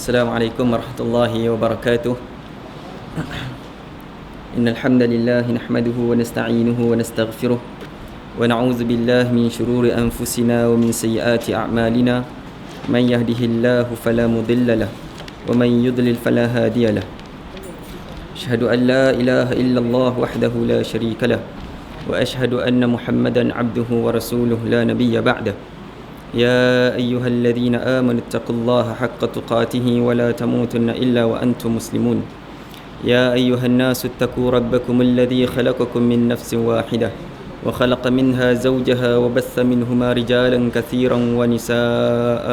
Assalamualaikum warahmatullahi wabarakatuh. Innal hamdalillah nahmaduhu wa nasta'inuhu wa nastaghfiruh wa na'udzu billahi min shururi anfusina wa min sayyiati a'malina. Man yahdihillahu fala mudilla lahu wa man yudlil fala hadiya lahu. Asyhadu an la ilaha illallah wahdahu la syarika lahu wa asyhadu anna Muhammadan 'abduhu wa rasuluhu la nabiyya ba'dahu. يا أيها الذين آمنوا اتقوا الله حق تقاته ولا تموتن إلا وأنتم مسلمون يا أيها الناس اتقوا ربكم الذي خلقكم من نفس واحدة وخلق منها زوجها وبث منهما رجالا كثيرا ونساء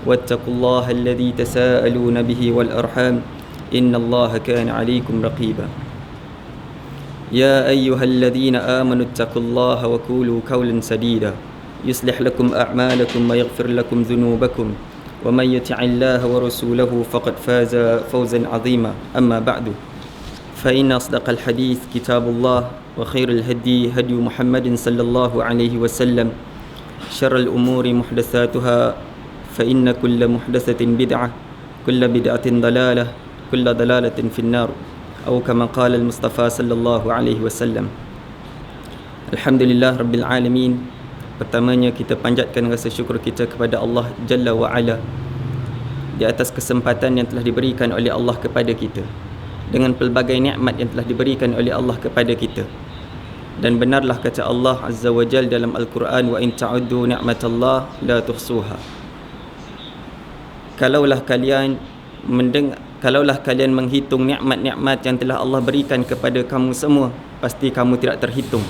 واتقوا الله الذي تساءلون به والأرحام إن الله كان عليكم رقيبا يا أيها الذين آمنوا اتقوا الله وقولوا قولا سديدا يصلح لكم أعمالكم ويغفر لكم ذنوبكم ومن يطع الله ورسوله فقد فاز فوزا عظيما أما بعد فإن أصدق الحديث كتاب الله وخير الهدي هدي محمد صلى الله عليه وسلم شر الأمور محدثاتها فإن كل محدثة بدعة كل بدعة ضلالة كل ضلالة في النار أو كما قال المصطفى صلى الله عليه وسلم. الحمد لله رب العالمين. Pertamanya kita panjatkan rasa syukur kita kepada Allah Jalla wa'ala di atas kesempatan yang telah diberikan oleh Allah kepada kita, dengan pelbagai nikmat yang telah diberikan oleh Allah kepada kita. Dan benarlah kata Allah Azza wa Jal dalam Al-Quran, wa in ta'uddu ni'matallah la tuhsuha. Kalaulah kalian menghitung nikmat-nikmat yang telah Allah berikan kepada kamu semua, pasti kamu tidak terhitung,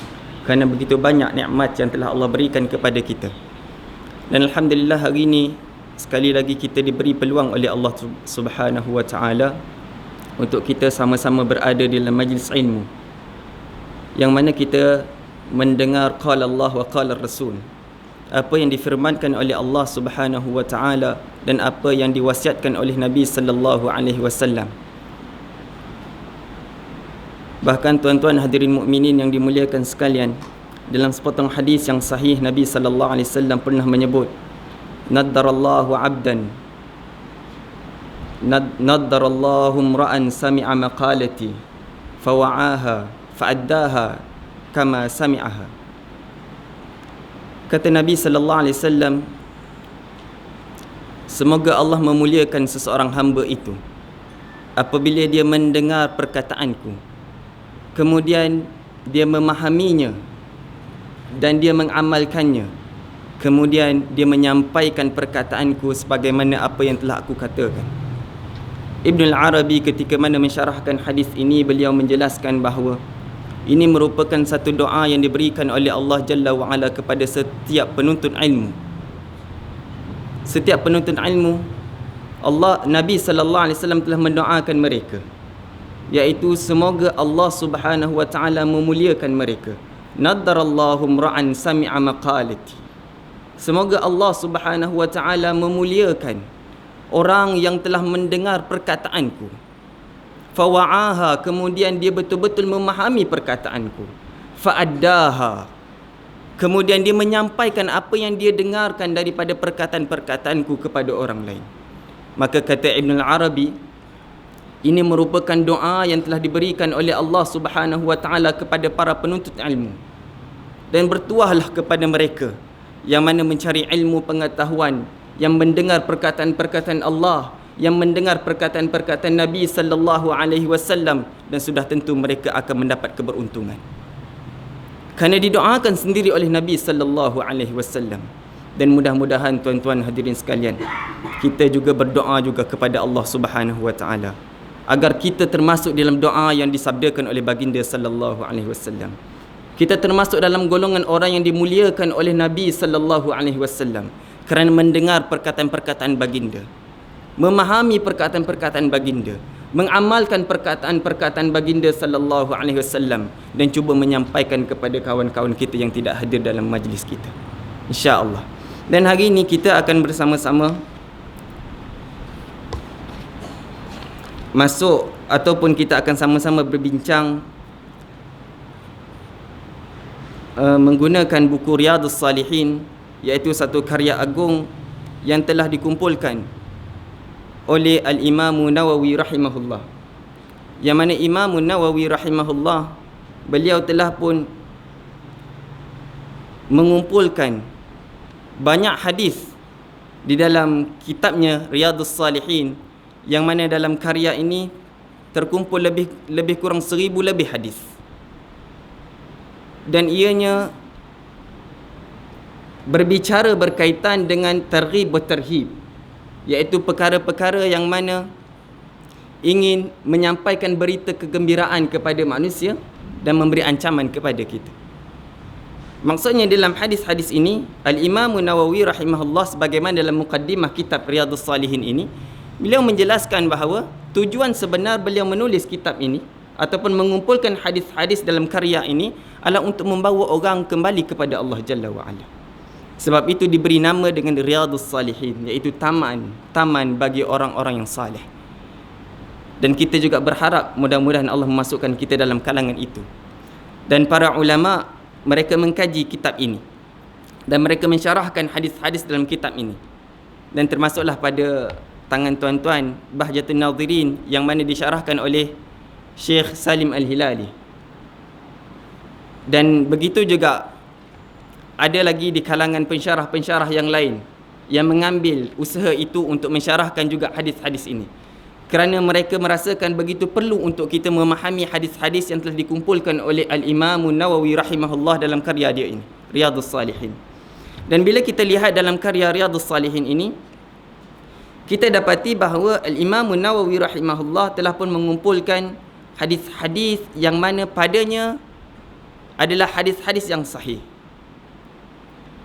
kerana begitu banyak nikmat yang telah Allah berikan kepada kita. Dan alhamdulillah hari ini sekali lagi kita diberi peluang oleh Allah Subhanahu wa taala untuk kita sama-sama berada di dalam majlis ilmu, yang mana kita mendengar qala Allah wa qala Rasul, apa yang difirmankan oleh Allah Subhanahu wa taala dan apa yang diwasiatkan oleh Nabi sallallahu alaihi wasallam. Bahkan tuan-tuan hadirin mukminin yang dimuliakan sekalian, dalam sepotong hadis yang sahih Nabi sallallahu alaihi wasallam pernah menyebut, naddarallahu 'abdan naddarallahu imra'an sami'a maqalati fawa'aha fa'addaha kama sami'aha. Kata Nabi sallallahu alaihi wasallam, semoga Allah memuliakan seseorang hamba itu apabila dia mendengar perkataanku, kemudian dia memahaminya dan dia mengamalkannya, kemudian dia menyampaikan perkataanku sebagaimana apa yang telah aku katakan. Ibn al-Arabi ketika mana mensyarahkan hadis ini, beliau menjelaskan bahawa ini merupakan satu doa yang diberikan oleh Allah Jalla wa'ala kepada setiap penuntut ilmu. Setiap penuntut ilmu, Nabi sallallahu alaihi wasallam telah mendoakan mereka, iaitu semoga Allah Subhanahu wa taala memuliakan mereka. Naddarallahu imra'an sami'a maqalati. Semoga Allah Subhanahu wa taala memuliakan orang yang telah mendengar perkataanku. Fawa'aha, kemudian dia betul-betul memahami perkataanku. Fa'addaha, kemudian dia menyampaikan apa yang dia dengarkan daripada perkataan-perkataanku kepada orang lain. Maka kata Ibn al-Arabi, ini merupakan doa yang telah diberikan oleh Allah Subhanahu wa taala kepada para penuntut ilmu. Dan bertuahlah kepada mereka yang mana mencari ilmu pengetahuan, yang mendengar perkataan-perkataan Allah, yang mendengar perkataan-perkataan Nabi sallallahu alaihi wasallam, dan sudah tentu mereka akan mendapat keberuntungan. Kerana didoakan sendiri oleh Nabi sallallahu alaihi wasallam. Dan mudah-mudahan tuan-tuan hadirin sekalian, kita juga berdoa juga kepada Allah Subhanahu wa taala agar kita termasuk dalam doa yang disabdakan oleh baginda sallallahu alaihi wasallam. Kita termasuk dalam golongan orang yang dimuliakan oleh Nabi sallallahu alaihi wasallam kerana mendengar perkataan-perkataan baginda, memahami perkataan-perkataan baginda, mengamalkan perkataan-perkataan baginda sallallahu alaihi wasallam, dan cuba menyampaikan kepada kawan-kawan kita yang tidak hadir dalam majlis kita, insya-Allah. Dan hari ini kita akan bersama-sama masuk ataupun kita akan sama-sama berbincang menggunakan buku Riyadhus Salihin, iaitu satu karya agung yang telah dikumpulkan oleh Al-Imam Nawawi rahimahullah. Yang mana Imam Nawawi rahimahullah, beliau telah pun mengumpulkan banyak hadis di dalam kitabnya Riyadhus Salihin, yang mana dalam karya ini terkumpul lebih kurang 1000 lebih hadis. Dan ianya berbicara berkaitan dengan targhib wa tarhib, iaitu perkara-perkara yang mana ingin menyampaikan berita kegembiraan kepada manusia dan memberi ancaman kepada kita. Maksudnya dalam hadis-hadis ini, Al-Imam Nawawi rahimahullah sebagaimana dalam muqaddimah kitab Riyadhus Salihin ini, beliau menjelaskan bahawa tujuan sebenar beliau menulis kitab ini ataupun mengumpulkan hadis-hadis dalam karya ini adalah untuk membawa orang kembali kepada Allah Jalla wa Ala. Sebab itu diberi nama dengan Riyadhus Salihin, iaitu taman bagi orang-orang yang saleh. Dan kita juga berharap mudah-mudahan Allah memasukkan kita dalam kalangan itu. Dan para ulama, mereka mengkaji kitab ini dan mereka mensyarahkan hadis-hadis dalam kitab ini. Dan termasuklah pada tangan tuan-tuan Bahjatul Nadhirin yang mana disyarahkan oleh Syekh Salim Al-Hilali. Dan begitu juga ada lagi di kalangan pensyarah-pensyarah yang lain yang mengambil usaha itu untuk mensyarahkan juga hadis-hadis ini, kerana mereka merasakan begitu perlu untuk kita memahami hadis-hadis yang telah dikumpulkan oleh Al-Imam Nawawi rahimahullah dalam karya dia ini, Riyadhus Salihin. Dan bila kita lihat dalam karya Riyadhus Salihin ini, kita dapati bahawa Al-Imam Nawawi rahimahullah telah pun mengumpulkan hadis-hadis yang mana padanya adalah hadis-hadis yang sahih.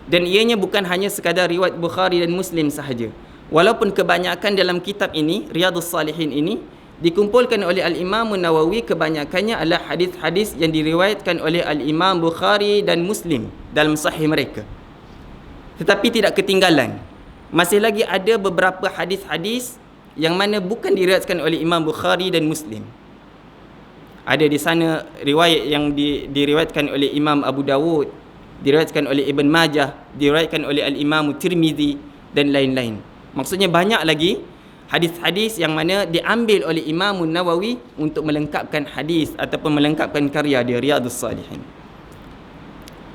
Dan ianya bukan hanya sekadar riwayat Bukhari dan Muslim sahaja. Walaupun kebanyakan dalam kitab ini, Riyadhus Salihin ini, dikumpulkan oleh Al-Imam Nawawi, kebanyakannya adalah hadis-hadis yang diriwayatkan oleh Al-Imam Bukhari dan Muslim dalam sahih mereka. Tetapi tidak ketinggalan, masih lagi ada beberapa hadis-hadis yang mana bukan diriwayatkan oleh Imam Bukhari dan Muslim. Ada di sana riwayat yang diriwayatkan oleh Imam Abu Dawud, diriwayatkan oleh Ibn Majah, diriwayatkan oleh Al-Imam Tirmizi dan lain-lain. Maksudnya banyak lagi hadis-hadis yang mana diambil oleh Imam Nawawi untuk melengkapkan hadis ataupun melengkapkan karya dia Riyadhus Salihin.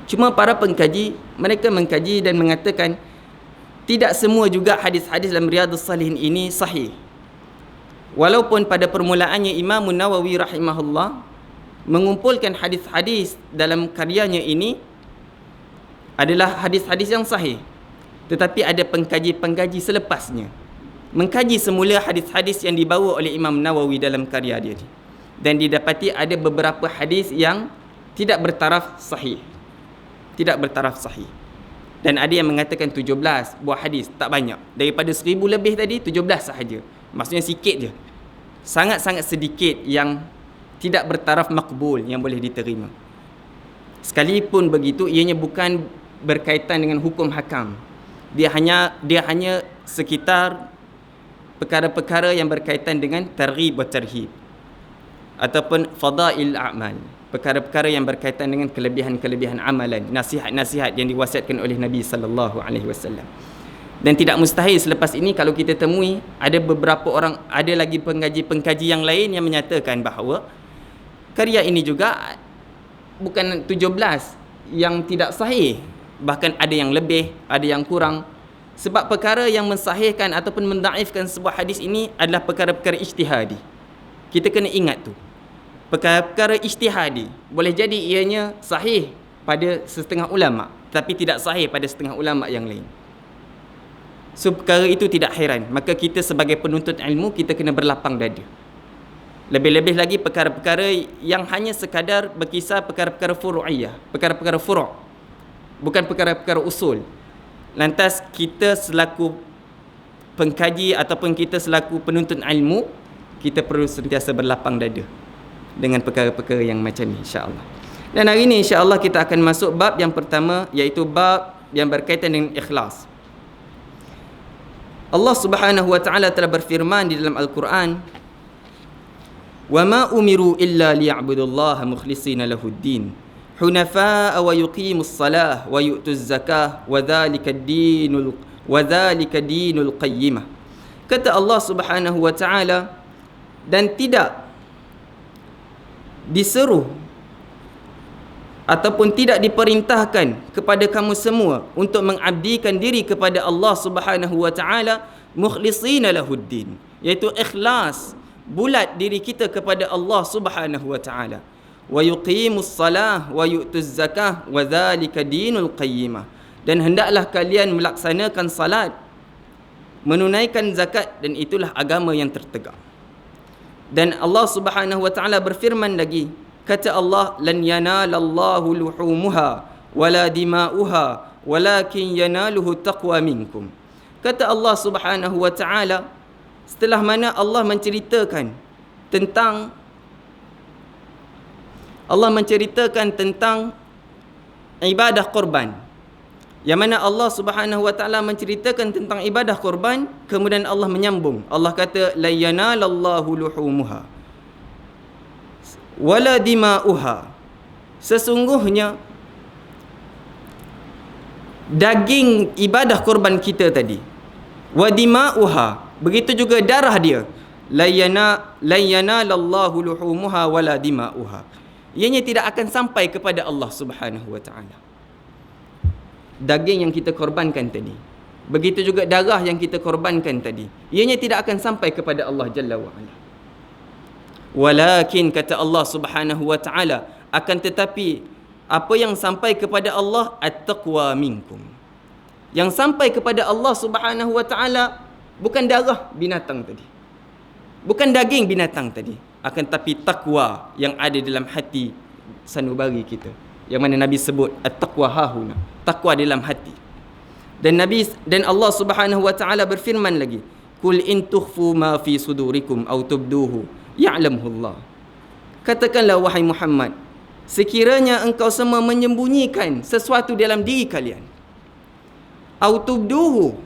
Cuma para pengkaji, mereka mengkaji dan mengatakan tidak semua juga hadis-hadis dalam Riyadhus Salihin ini sahih. Walaupun pada permulaannya Imam Nawawi rahimahullah mengumpulkan hadis-hadis dalam karyanya ini adalah hadis-hadis yang sahih, tetapi ada pengkaji-pengkaji selepasnya mengkaji semula hadis-hadis yang dibawa oleh Imam Nawawi dalam karya dia, dan didapati ada beberapa hadis yang tidak bertaraf sahih. Dan ada yang mengatakan 17 buah hadis, tak banyak. Daripada 1000 lebih tadi, 17 sahaja. Maksudnya sikit je. Sangat-sangat sedikit yang tidak bertaraf makbul, yang boleh diterima. Sekalipun begitu, ianya bukan berkaitan dengan hukum hakam. Dia hanya sekitar perkara-perkara yang berkaitan dengan targhib wa tarhib ataupun fadail a'mal, perkara-perkara yang berkaitan dengan kelebihan-kelebihan amalan, nasihat-nasihat yang diwasiatkan oleh Nabi sallallahu alaihi wasallam. Dan tidak mustahil selepas ini kalau kita temui ada beberapa orang, ada lagi pengkaji-pengkaji yang lain yang menyatakan bahawa karya ini juga bukan 17 yang tidak sahih, bahkan ada yang lebih, ada yang kurang. Sebab perkara yang mensahihkan ataupun mendaifkan sebuah hadis ini adalah perkara-perkara ijtihadi. Kita kena ingat tu. Perkara-perkara ijtihadi boleh jadi ianya sahih pada setengah ulama, tapi tidak sahih pada setengah ulama yang lain. So perkara itu tidak heran, maka kita sebagai penuntut ilmu kita kena berlapang dada. Lebih-lebih lagi perkara-perkara yang hanya sekadar berkisar perkara-perkara furu'iyah, perkara-perkara furu', bukan perkara-perkara usul. Lantas kita selaku pengkaji ataupun kita selaku penuntut ilmu, kita perlu sentiasa berlapang dada dengan perkara-perkara yang macam ni, insya-Allah. Dan hari ini insya-Allah kita akan masuk bab yang pertama, iaitu bab yang berkaitan dengan ikhlas. Allah Subhanahu wa taala telah berfirman di dalam Al-Quran, "Wa ma umiru illa liya'budullaha mukhlishina lahuddin, hunafa'a wa yuqimus salah wa yu'tuz zakah wa dzalika dinul qayyimah." Kata Allah Subhanahu wa taala, dan tidak diseru ataupun tidak diperintahkan kepada kamu semua untuk mengabdikan diri kepada Allah Subhanahu wa taala mukhlisina lahuddin, iaitu ikhlas, bulat diri kita kepada Allah Subhanahu wa taala. Wa yuqimus salah wa yu'tuz zakah wa dzalika dinul qayyimah, dan hendaklah kalian melaksanakan salat, menunaikan zakat, dan itulah agama yang tertegak. Dan Allah Subhanahu wa taala berfirman lagi, kata Allah, lan yanalallahu luhumuha wala dima'uha walakin yanaluhu taqwa minkum. Kata Allah Subhanahu wa taala, setelah mana Allah menceritakan tentang ibadah korban, yang mana Allah Subhanahu wa taala menceritakan tentang ibadah korban, kemudian Allah menyambung. Allah kata, la yanalallahu luhumuha wala dima'uha, sesungguhnya daging ibadah korban kita tadi, wa dima'uha, begitu juga darah dia, la yanalallahu luhumuha wala dima'uha, ianya tidak akan sampai kepada Allah Subhanahu wa taala. Daging yang kita korbankan tadi, begitu juga darah yang kita korbankan tadi, ianya tidak akan sampai kepada Allah Jalla wa ala. Walakin, kata Allah Subhanahu wa taala, akan tetapi apa yang sampai kepada Allah, at-taqwa minkum. Yang sampai kepada Allah Subhanahu wa taala bukan darah binatang tadi, bukan daging binatang tadi, akan tapi takwa yang ada dalam hati sanubari kita, yang mana Nabi sebut at-taqwa hahuna, takwa dalam hati. Dan Allah Subhanahu wa taala berfirman lagi, kul in tukhfu ma fi sudurikum aw tubduhu ya'lamuhullah. Katakanlah wahai Muhammad, sekiranya engkau semua menyembunyikan sesuatu dalam diri kalian, aw tubduhu,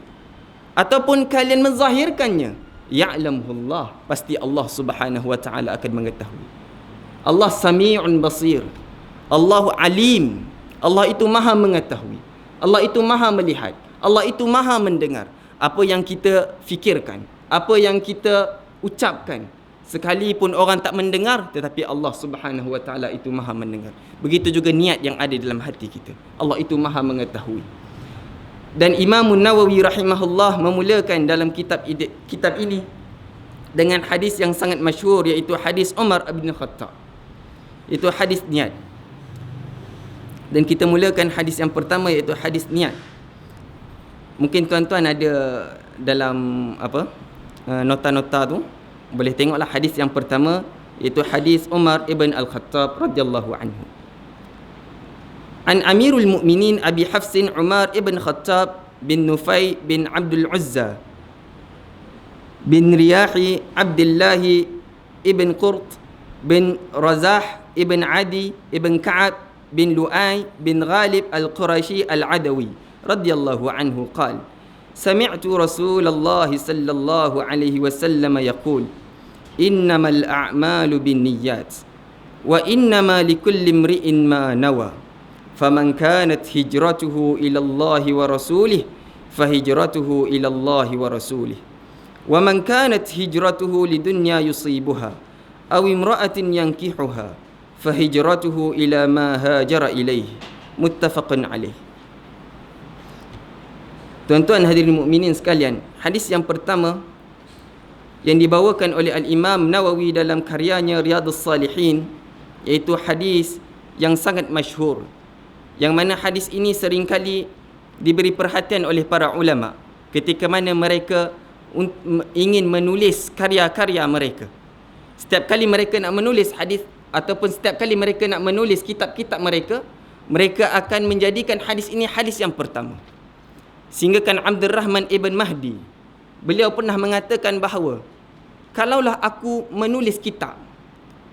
ataupun kalian menzahirkannya, ya'lamuhullah, pasti Allah Subhanahu wa taala akan mengetahui. Allah Sami'un Basir, Allah Alim, Allah itu maha mengetahui, Allah itu maha melihat, Allah itu maha mendengar apa yang kita fikirkan, apa yang kita ucapkan. Sekalipun orang tak mendengar, tetapi Allah Subhanahu wa taala itu maha mendengar. Begitu juga niat yang ada dalam hati kita, Allah itu maha mengetahui. Dan Imam Nawawi rahimahullah memulakan dalam kitab ini dengan hadis yang sangat masyhur, iaitu hadis Umar bin Khattab, itu hadis niat. Dan kita mulakan hadis yang pertama, iaitu hadis niat. Mungkin tuan-tuan ada dalam nota-nota tu, boleh tengoklah hadis yang pertama, iaitu hadis Umar ibn Al-Khattab radhiyallahu anhu. An Amirul Mukminin Abi Hafsin Umar ibn Khattab bin Nufay bin Abdul Uzza bin Riyahi Abdullah ibn Qurt bin Razah ibn Adi ibn Ka'ab bin Lu'ay bin Ghalib Al-Qurashi Al-Adawi radhiyallahu anhu qala سمعت رسول الله صلى الله عليه وسلم يقول إنما الأعمال بالنيات وإنما لكل امرئ ما نوى فمن كانت هجرته إلى الله ورسوله فهجرته إلى الله ورسوله ومن كانت هجرته لدنيا يصيبها أو امرأة ينكحها فهجرته إلى ما هاجر إليه متفق عليه. Tuan-tuan hadirin mukminin sekalian, hadis yang pertama yang dibawakan oleh Al-Imam Nawawi dalam karyanya Riyadhus Salihin, iaitu hadis yang sangat masyhur, yang mana hadis ini seringkali diberi perhatian oleh para ulama ketika mana mereka ingin menulis karya-karya mereka. Setiap kali mereka nak menulis hadis, ataupun setiap kali mereka nak menulis kitab-kitab mereka, mereka akan menjadikan hadis ini hadis yang pertama. Sehingga kan Abdul Rahman Ibn Mahdi, beliau pernah mengatakan bahawa kalaulah aku menulis kitab,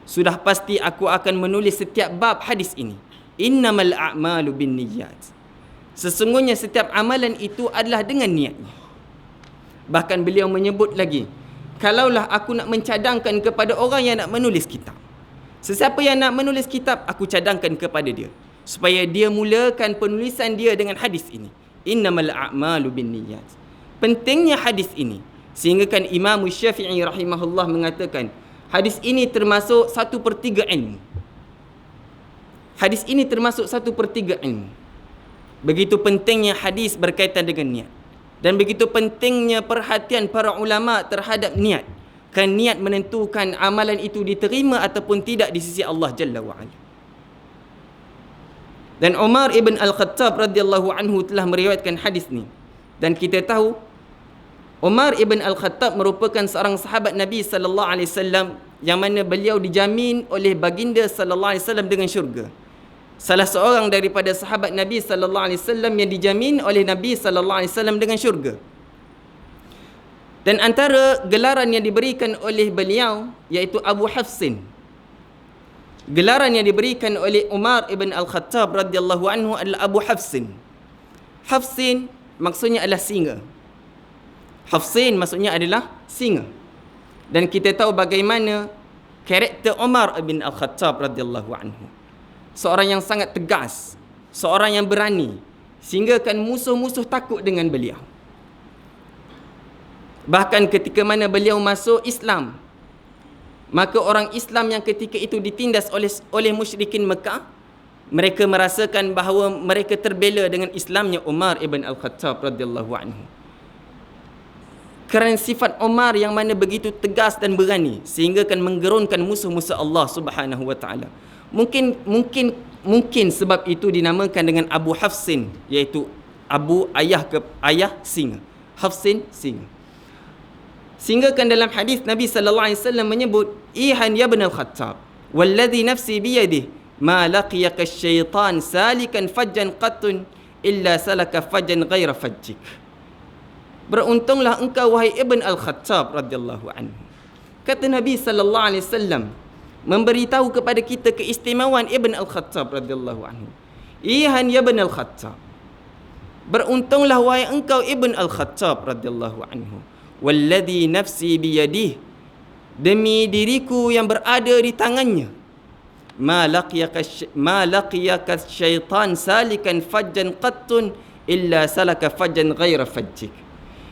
sudah pasti aku akan menulis setiap bab hadis ini. Innamal a'malu binniyat. Sesungguhnya setiap amalan itu adalah dengan niatnya. Bahkan beliau menyebut lagi, kalaulah aku nak mencadangkan kepada orang yang nak menulis kitab, sesiapa yang nak menulis kitab, aku cadangkan kepada dia supaya dia mulakan penulisan dia dengan hadis ini. Innamal a'malu binniyat. Pentingnya hadis ini, Sehingga kan Imam Syafi'i rahimahullah mengatakan, hadis ini termasuk 1/3 ilmu. Hadis ini termasuk 1/3 ilmu. Begitu pentingnya hadis berkaitan dengan niat. Dan begitu pentingnya perhatian para ulama terhadap niat. Kan niat menentukan amalan itu diterima ataupun tidak di sisi Allah Jalla wa'ala. Dan Umar ibn Al-Khattab radhiyallahu anhu telah meriwayatkan hadis ni. Dan kita tahu Umar ibn Al-Khattab merupakan seorang sahabat Nabi sallallahu alaihi wasallam yang mana beliau dijamin oleh baginda sallallahu alaihi wasallam dengan syurga. Salah seorang daripada sahabat Nabi sallallahu alaihi wasallam yang dijamin oleh Nabi sallallahu alaihi wasallam dengan syurga. Dan antara gelaran yang diberikan oleh beliau iaitu Abu Hafsin. Gelaran yang diberikan oleh Umar ibn Al-Khattab radhiyallahu anhu adalah Abu Hafsin. Hafsin maksudnya adalah singa. Hafsin maksudnya adalah singa. Dan kita tahu bagaimana karakter Umar ibn Al-Khattab radhiyallahu anhu. Seorang yang sangat tegas, seorang yang berani, sehingga kan musuh-musuh takut dengan beliau. Bahkan ketika mana beliau masuk Islam, maka orang Islam yang ketika itu ditindas oleh musyrikin Mekah, mereka merasakan bahawa mereka terbela dengan Islamnya Umar ibn Al-Khattab radhiyallahu anhu. Kerana sifat Umar yang mana begitu tegas dan berani, sehingga kan menggerunkan musuh-musuh Allah Subhanahu wa taala. Mungkin sebab itu dinamakan dengan Abu Hafsin, iaitu Abu ayah singa. Hafsin singa. Sehingga kan dalam hadis Nabi sallallahu alaihi wasallam menyebut, "Ihan ya ibn Al-Khattab, walladhi nafsi biyadihi, ma laqiyaka asy-syaitan salikan fajjan qattun illa salaka fajjan ghaira fajjik." Beruntunglah engkau wahai Ibn Al-Khattab radhiyallahu anhu. Kata Nabi sallallahu alaihi wasallam memberitahu kepada kita keistimewaan Ibn Al-Khattab radhiyallahu anhu. Ihan ya Ibn Al-Khattab, beruntunglah wahai engkau Ibn Al-Khattab radhiyallahu anhu. Walladhi nafsi biyadih, demi diriku yang berada di tangannya. Ma laqiyaka syaitan salikan fajjan qattun illa salaka fajjan ghaira fajjik.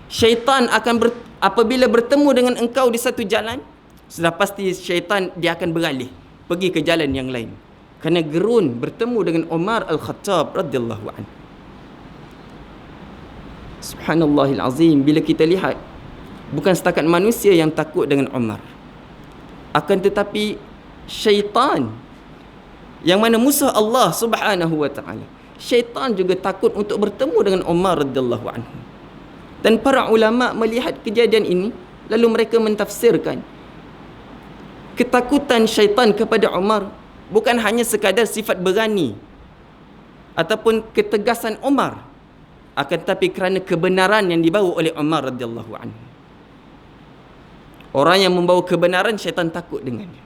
Syaitan akan apabila bertemu dengan engkau di satu jalan, sudah pasti syaitan dia akan beralih pergi ke jalan yang lain. Kerana gerun bertemu dengan Umar Al-Khattab radhiyallahu anhu. Subhanallahil azim, bila kita lihat bukan setakat manusia yang takut dengan Umar, akan tetapi syaitan yang mana musuh Allah Subhanahu wa taala, syaitan juga takut untuk bertemu dengan Umar radhiyallahu anhu. Dan para ulama melihat kejadian ini, lalu mereka mentafsirkan ketakutan syaitan kepada Umar bukan hanya sekadar sifat berani ataupun ketegasan Umar, akan tetapi kerana kebenaran yang dibawa oleh Umar radhiyallahu anhu. Orang yang membawa kebenaran, syaitan takut dengannya.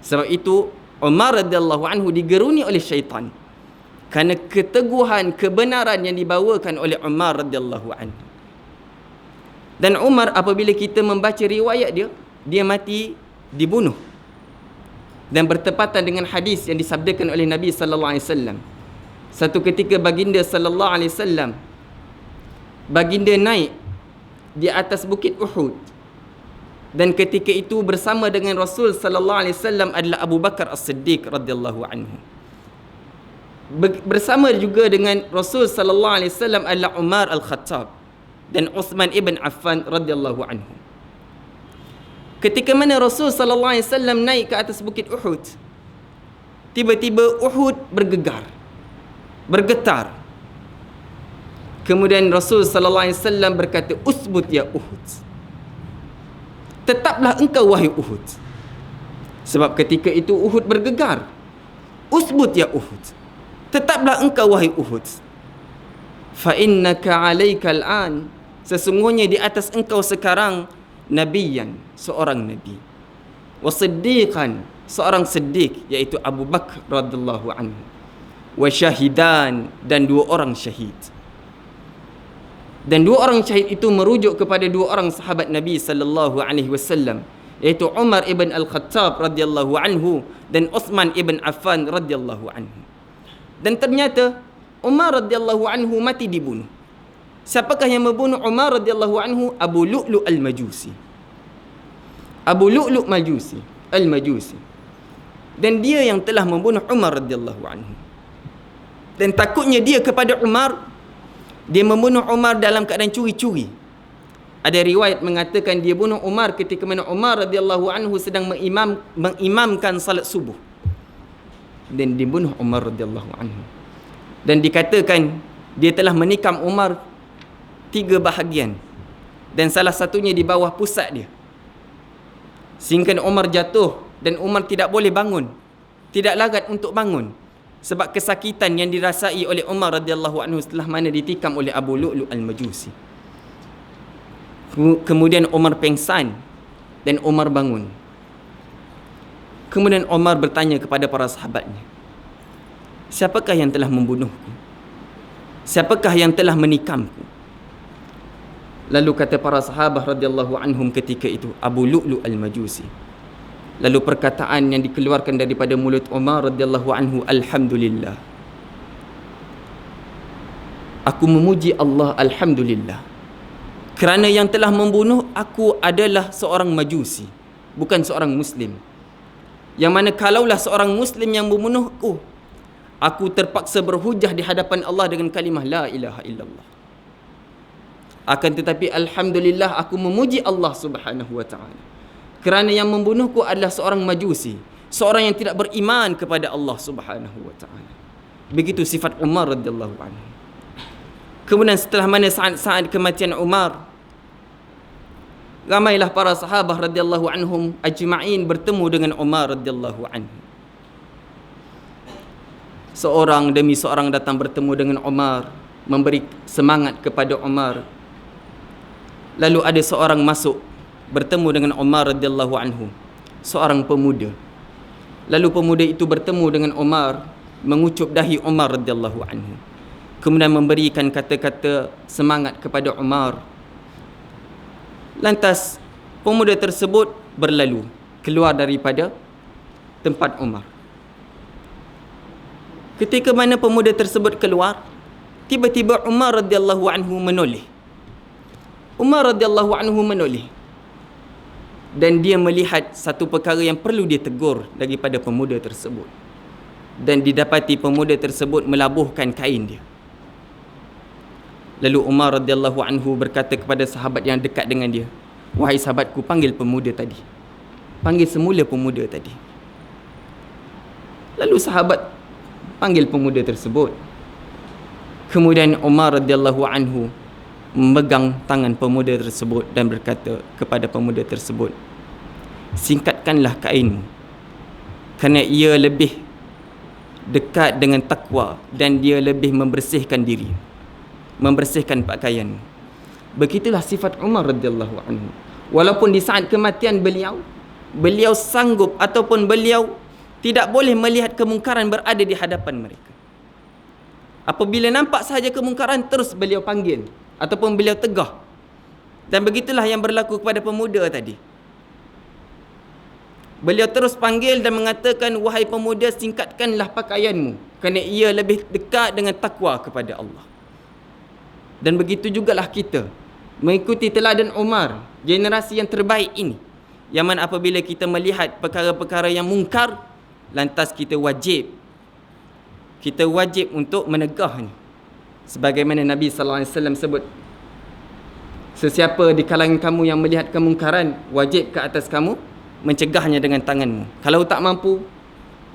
Sebab itu Umar radhiyallahu anhu digeruni oleh syaitan kerana keteguhan kebenaran yang dibawakan oleh Umar radhiyallahu anhu. Dan Umar apabila kita membaca riwayat dia, dia mati dibunuh. Dan bertepatan dengan hadis yang disabdakan oleh Nabi sallallahu alaihi wasallam. Satu ketika baginda sallallahu alaihi wasallam, baginda naik di atas bukit Uhud. Dan ketika itu bersama dengan Rasul sallallahu alaihi wasallam adalah Abu Bakar As-Siddiq radhiyallahu anhu. Bersama juga dengan Rasul sallallahu alaihi wasallam adalah Umar Al-Khattab dan Uthman ibn Affan radhiyallahu anhu. Ketika mana Rasul sallallahu alaihi wasallam naik ke atas bukit Uhud, tiba-tiba Uhud bergetar. Kemudian Rasul sallallahu alaihi wasallam berkata, "Usbut ya Uhud." Tetaplah engkau wahai Uhud. Sebab ketika itu Uhud bergegar. Usbut ya Uhud. Tetaplah engkau wahai Uhud. Fa innaka 'alaika al-an, sesungguhnya di atas engkau sekarang nabiyan, seorang nabi. Wa siddiqan, seorang siddiq, iaitu Abu Bakar radhiyallahu anhu. Wa syahidan, dan 2 orang syahid. Dan 2 orang syahid itu merujuk kepada 2 orang sahabat Nabi sallallahu alaihi wasallam, iaitu Umar ibn Al-Khattab radhiyallahu anhu dan Uthman ibn Affan radhiyallahu anhu. Dan ternyata Umar radhiyallahu anhu mati dibunuh. Siapakah yang membunuh Umar radhiyallahu anhu? Abu Lu'lu' al-Majusi. Abu Lu'lu' al-Majusi. Dan dia yang telah membunuh Umar radhiyallahu anhu. Dan takutnya dia kepada Umar, dia membunuh Umar dalam keadaan curi-curi. Ada riwayat mengatakan dia bunuh Umar ketika mana Umar radhiyallahu anhu sedang mengimamkan salat subuh. Dan dibunuh Umar radhiyallahu anhu. Dan dikatakan dia telah menikam Umar 3 bahagian. Dan salah satunya di bawah pusat dia. Sehingga Umar jatuh dan Umar tidak boleh bangun. Tidak larat untuk bangun. Sebab kesakitan yang dirasai oleh Umar radhiyallahu anhu setelah mana ditikam oleh Abu Lu'lu' al-Majusi. Kemudian Umar pengsan dan Umar bangun. Kemudian Umar bertanya kepada para sahabatnya, siapakah yang telah membunuhku? Siapakah yang telah menikamku? Lalu kata para sahabat radhiyallahu anhum ketika itu, Abu Lu'lu' al-Majusi. Lalu perkataan yang dikeluarkan daripada mulut Umar radhiyallahu anhu, alhamdulillah. Aku memuji Allah, alhamdulillah. Kerana yang telah membunuh aku adalah seorang Majusi, bukan seorang Muslim. Yang mana kalaulah seorang Muslim yang membunuhku, aku terpaksa berhujah di hadapan Allah dengan kalimah la ilaha illallah. Akan tetapi alhamdulillah aku memuji Allah Subhanahu wa taala. Kerana yang membunuhku adalah seorang Majusi, seorang yang tidak beriman kepada Allah Subhanahu wa taala. Begitu sifat Umar radhiyallahu anhu. Kemudian setelah mana saat kematian Umar, ramailah para sahabat radhiyallahu anhum ajma'in bertemu dengan Umar radhiyallahu anhu. Seorang demi seorang datang bertemu dengan Umar, memberi semangat kepada Umar. Lalu ada seorang masuk bertemu dengan Umar radhiyallahu anhu, seorang pemuda. Lalu pemuda itu bertemu dengan Umar, mengucup dahi Umar radhiyallahu anhu. Kemudian memberikan kata-kata semangat kepada Umar. Lantas pemuda tersebut berlalu keluar daripada tempat Umar. Ketika mana pemuda tersebut keluar, tiba-tiba Umar radhiyallahu anhu menoleh. Umar radhiyallahu anhu menoleh. Dan dia melihat satu perkara yang perlu dia tegur daripada pemuda tersebut. Dan didapati pemuda tersebut melabuhkan kain dia. Lalu Umar radhiyallahu anhu berkata kepada sahabat yang dekat dengan dia, wahai sahabatku, panggil pemuda tadi. Panggil semula pemuda tadi. Lalu sahabat panggil pemuda tersebut. Kemudian Umar radhiyallahu anhu memegang tangan pemuda tersebut dan berkata kepada pemuda tersebut, singkatkanlah kainmu, kerana ia lebih dekat dengan takwa dan dia lebih membersihkan diri, membersihkan pakaianmu. Begitulah sifat Umar radhiyallahu anhu. Walaupun di saat kematian beliau sanggup ataupun beliau tidak boleh melihat kemungkaran berada di hadapan mereka. Apabila nampak sahaja kemungkaran, terus beliau panggil ataupun beliau tegah. Dan begitulah yang berlaku kepada pemuda tadi. Beliau terus panggil dan mengatakan, wahai pemuda, singkatkanlah pakaianmu, kerana ia lebih dekat dengan takwa kepada Allah. Dan begitu jugalah kita mengikuti teladan Umar, generasi yang terbaik ini, yang mana apabila kita melihat perkara-perkara yang mungkar, lantas kita wajib untuk menegahnya. Sebagaimana Nabi SAW sebut, sesiapa di kalangan kamu yang melihat kemungkaran, wajib ke atas kamu mencegahnya dengan tanganmu. Kalau tak mampu,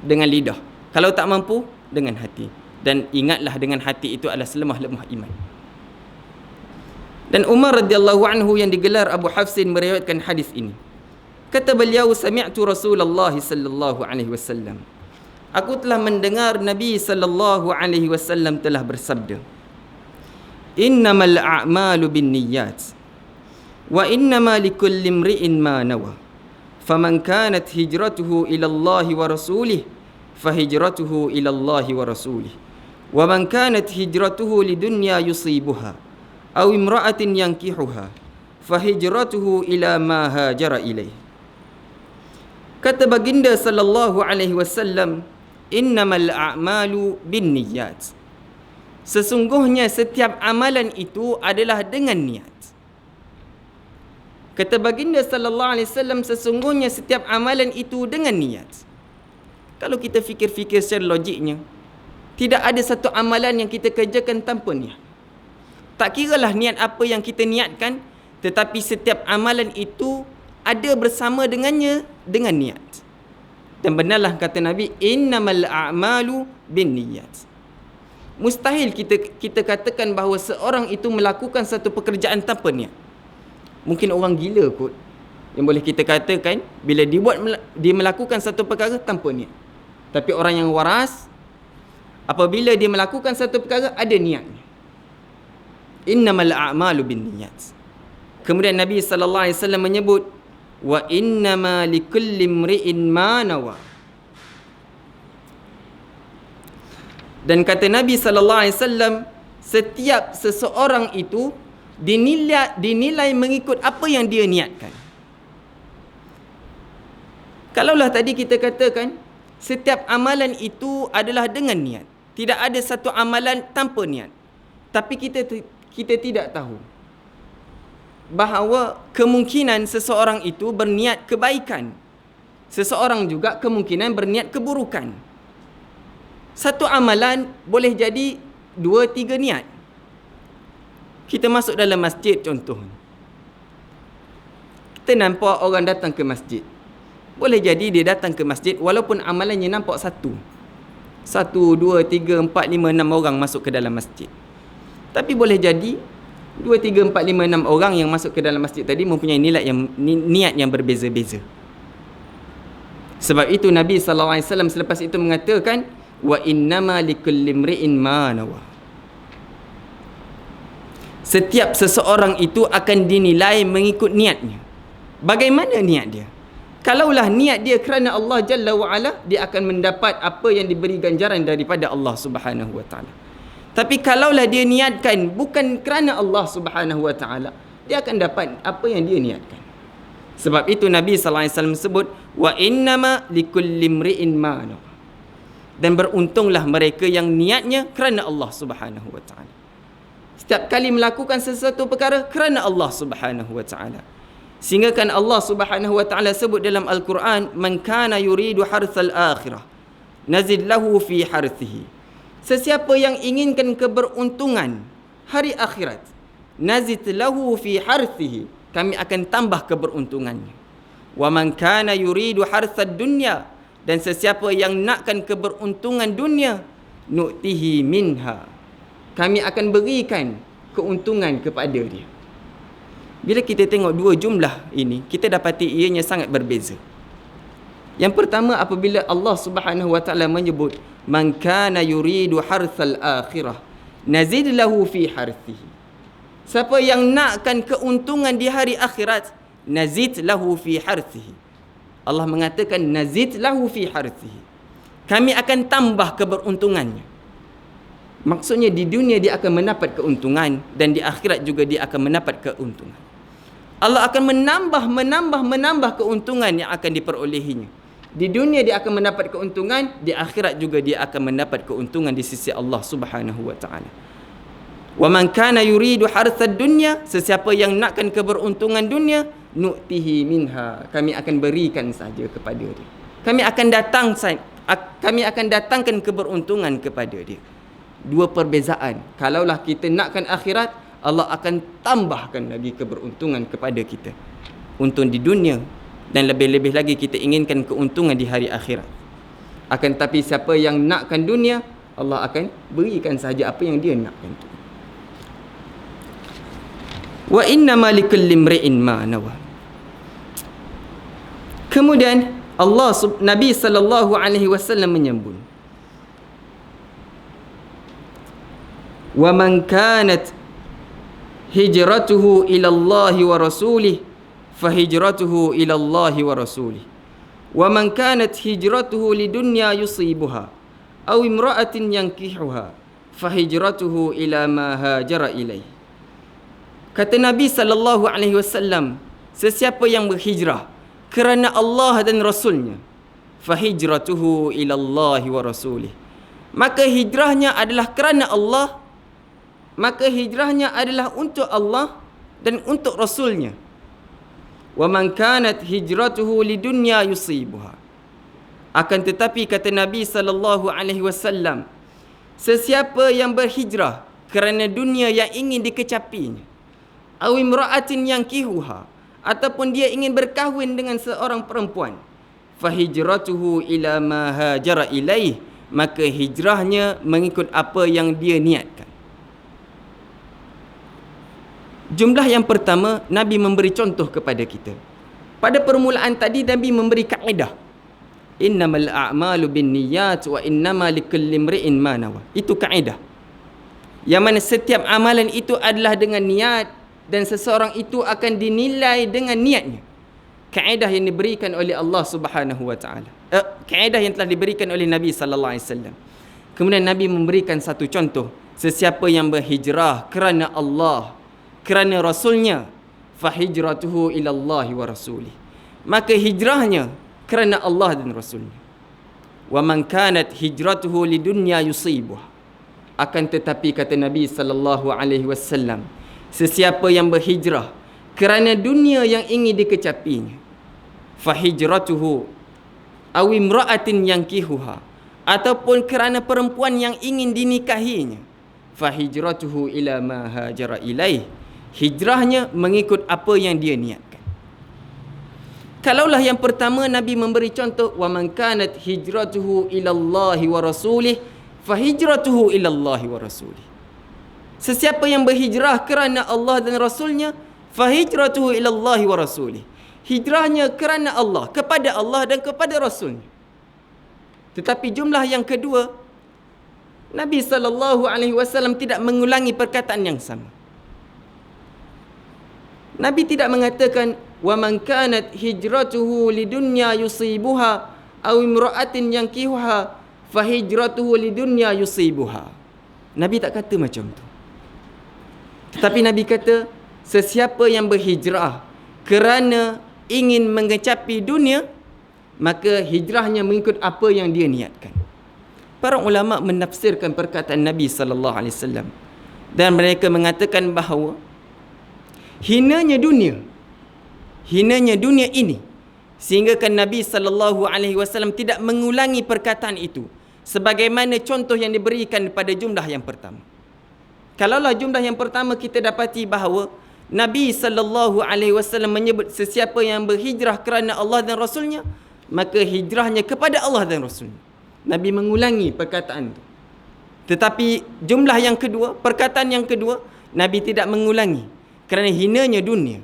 dengan lidah. Kalau tak mampu, dengan hati. Dan ingatlah, dengan hati itu adalah selemah-lemah iman. Dan Umar radhiyallahu anhu yang digelar Abu Hafsin meriwayatkan hadis ini. Kata beliau, sami'tu Rasulullah sallallahu alaihi wasallam. Aku telah mendengar Nabi sallallahu alaihi wasallam telah bersabda, innamal a'malu binniyat wa innama likulli imri'in ma nawa. Faman kanat hijratuhu ila Allah wa rasulih fahijratuhu ila Allah wa rasulih. Wa man kanat hijratuhu lidunya yusibuha aw imra'atin yankihuha fahijratuhu ila ma hajara ilaih. Kata baginda sallallahu alaihi wasallam, innamal a'malu binniyat. Sesungguhnya setiap amalan itu adalah dengan niat. Kata baginda sallallahu alaihi wasallam, sesungguhnya setiap amalan itu dengan niat. Kalau kita fikir-fikir secara logiknya, tidak ada satu amalan yang kita kerjakan tanpa niat. Tak kiralah niat apa yang kita niatkan, tetapi setiap amalan itu ada bersama dengannya dengan niat. Dan benarlah kata Nabi, innamal a'malu binniyat. Mustahil kita katakan bahawa seorang itu melakukan satu pekerjaan tanpa niat. Mungkin orang gila kot yang boleh kita katakan bila dia melakukan satu perkara tanpa niat. Tapi orang yang waras, apabila dia melakukan satu perkara ada niatnya. Innamal a'malu binniyat. Kemudian Nabi sallallahu alaihi wasallam menyebut, wa innama likulli imri'in ma nawa. Dan kata Nabi sallallahu alaihi wasallam, setiap seseorang itu dinilai mengikut apa yang dia niatkan. Kalaulah tadi kita katakan setiap amalan itu adalah dengan niat, tidak ada satu amalan tanpa niat. Tapi kita tidak tahu bahawa kemungkinan seseorang itu berniat kebaikan, seseorang juga kemungkinan berniat keburukan. Satu amalan boleh jadi 2-3 niat. Kita masuk dalam masjid contohnya, kita nampak orang datang ke masjid. Boleh jadi dia datang ke masjid walaupun amalannya nampak 1, 2, 3, 4, 5, 6 orang masuk ke dalam masjid. Tapi boleh jadi 2, 3, 4, 5, 6 orang yang masuk ke dalam masjid tadi mempunyai niat yang berbeza-beza. Sebab itu Nabi SAW selepas itu mengatakan, wa innama likulli imri'in ma nawa. Setiap seseorang itu akan dinilai mengikut niatnya. Bagaimana niat dia? Kalaulah niat dia kerana Allah Jalla wa'ala, dia akan mendapat apa yang diberi ganjaran daripada Allah Subhanahu wa ta'ala. Tapi kalaulah dia niatkan bukan kerana Allah Subhanahu wa ta'ala, dia akan dapat apa yang dia niatkan. Sebab itu Nabi SAW sebut, wa innama likulli imri'in ma nawa. Dan beruntunglah mereka yang niatnya kerana Allah Subhanahu wa ta'ala. Setiap kali melakukan sesuatu perkara kerana Allah Subhanahu wa ta'ala. Sehingga kan Allah Subhanahu wa ta'ala sebut dalam Al-Quran, man kana yuridu harthal akhirah nazid lahu fi harthihi. Sesiapa yang inginkan keberuntungan hari akhirat, nazid lahu fi harthihi, kami akan tambah keberuntungannya. Wa man kana yuridu harthad dunya, dan sesiapa yang nakkan keberuntungan dunia, nu'tihi minha, kami akan berikan keuntungan kepada dia. Bila kita tengok dua jumlah ini, kita dapati ianya sangat berbeza. Yang pertama, apabila Allah Subhanahu wa ta'ala menyebut man kana yuridu harthal akhirah nazid lahu fi harthihi, siapa yang nakkan keuntungan di hari akhirat, nazid lahu fi harthihi, Allah mengatakan nazid lahu fi harthihi, kami akan tambah keberuntungannya. Maksudnya di dunia dia akan mendapat keuntungan dan di akhirat juga dia akan mendapat keuntungan. Allah akan menambah keuntungan yang akan diperolehinya. Di dunia dia akan mendapat keuntungan, di akhirat juga dia akan mendapat keuntungan di sisi Allah Subhanahu wa ta'ala. Wa man kana yuridu harthad dunya, sesiapa yang nakkan keberuntungan dunia, nu'tihi minha, kami akan berikan saja kepada dia. Kami akan datangkan keberuntungan kepada dia. Dua perbezaan. Kalaulah kita nakkan akhirat, Allah akan tambahkan lagi keberuntungan kepada kita. Untung di dunia, dan lebih-lebih lagi kita inginkan keuntungan di hari akhirat. Akan tapi siapa yang nakkan dunia, Allah akan berikan saja apa yang dia nakkan. Wa innama likulli imri'in ma nawa. Kemudian Nabi sallallahu alaihi wasallam menyambung, wa man kanat hijratuhu ila Allah wa rasulih fa hijratuhu ila Allah wa rasulih, wa man kanat hijratuhu lidunya yusibuha aw imra'atin yankihuha fa hijratuhu ila ma hajara ilaih. Kata Nabi sallallahu alaihi wasallam, sesiapa yang berhijrah kerana Allah dan Rasulnya, fa hijratuhu ila Allah wa rasulih, maka hijrahnya adalah kerana Allah maka hijrahnya adalah untuk Allah dan untuk Rasulnya. Wa man kanat hijratuhu lidunya yusibuha. Akan tetapi kata Nabi sallallahu alaihi wasallam, sesiapa yang berhijrah kerana dunia yang ingin dikecapinya, aw imra'atin yankihuha, ataupun dia ingin berkahwin dengan seorang perempuan, fahijratuhu ila ma hajara ilaih, maka hijrahnya mengikut apa yang dia niatkan. Jumlah yang pertama, Nabi memberi contoh kepada kita. Pada permulaan tadi, Nabi memberi kaedah. Innamal a'malu binniyat wa innama likulli imri'in ma nawa. Itu kaedah. Yang mana setiap amalan itu adalah dengan niat, dan seseorang itu akan dinilai dengan niatnya. Kaedah yang diberikan oleh Allah Subhanahu wa taala. Kaedah yang telah diberikan oleh Nabi sallallahu alaihi wasallam. Kemudian Nabi memberikan satu contoh, sesiapa yang berhijrah kerana Allah, kerana Rasulnya, fahijratuhu ilallahi wa rasulih, maka hijrahnya kerana Allah dan Rasulnya. Wa man kanat hijratuhu lidunya yusibuha. Akan tetapi kata Nabi sallallahu alaihi wasallam, sesiapa yang berhijrah kerana dunia yang ingin dikecapinya, fahijratuhu aw imra'atin yankihuha, ataupun kerana perempuan yang ingin dinikahinya, fahijratuhu ila ma hajara ilaih, hijrahnya mengikut apa yang dia niatkan. Kalaulah yang pertama Nabi memberi contoh, wa man kanat hijratuhu ilallahi wa rasulih, fahijratuhu ilallahi wa rasulih. Sesiapa yang berhijrah kerana Allah dan Rasulnya, fahijratuhu ilallahi wa rasulih, hijrahnya kerana Allah, kepada Allah dan kepada Rasulnya. Tetapi jumlah yang kedua, Nabi SAW tidak mengulangi perkataan yang sama. Nabi tidak mengatakan, wa man kanat hijratuhu lidunya yusibuha aw imra'atin yankihuha fahijratuhu lidunya yusibuha. Nabi tak kata macam tu. Tetapi Nabi kata, sesiapa yang berhijrah kerana ingin mengecapi dunia, maka hijrahnya mengikut apa yang dia niatkan. Para ulama menafsirkan perkataan Nabi sallallahu alaihi wasallam, dan mereka mengatakan bahawa hinanya dunia ini, sehingga kan Nabi sallallahu alaihi wasallam tidak mengulangi perkataan itu sebagaimana contoh yang diberikan pada jumlah yang pertama. Kalaulah jumlah yang pertama kita dapati bahawa Nabi sallallahu alaihi wasallam menyebut sesiapa yang berhijrah kerana Allah dan Rasulnya, maka hijrahnya kepada Allah dan Rasulnya. Nabi mengulangi perkataan itu. Tetapi jumlah yang kedua, perkataan yang kedua, Nabi tidak mengulangi kerana hinanya dunia,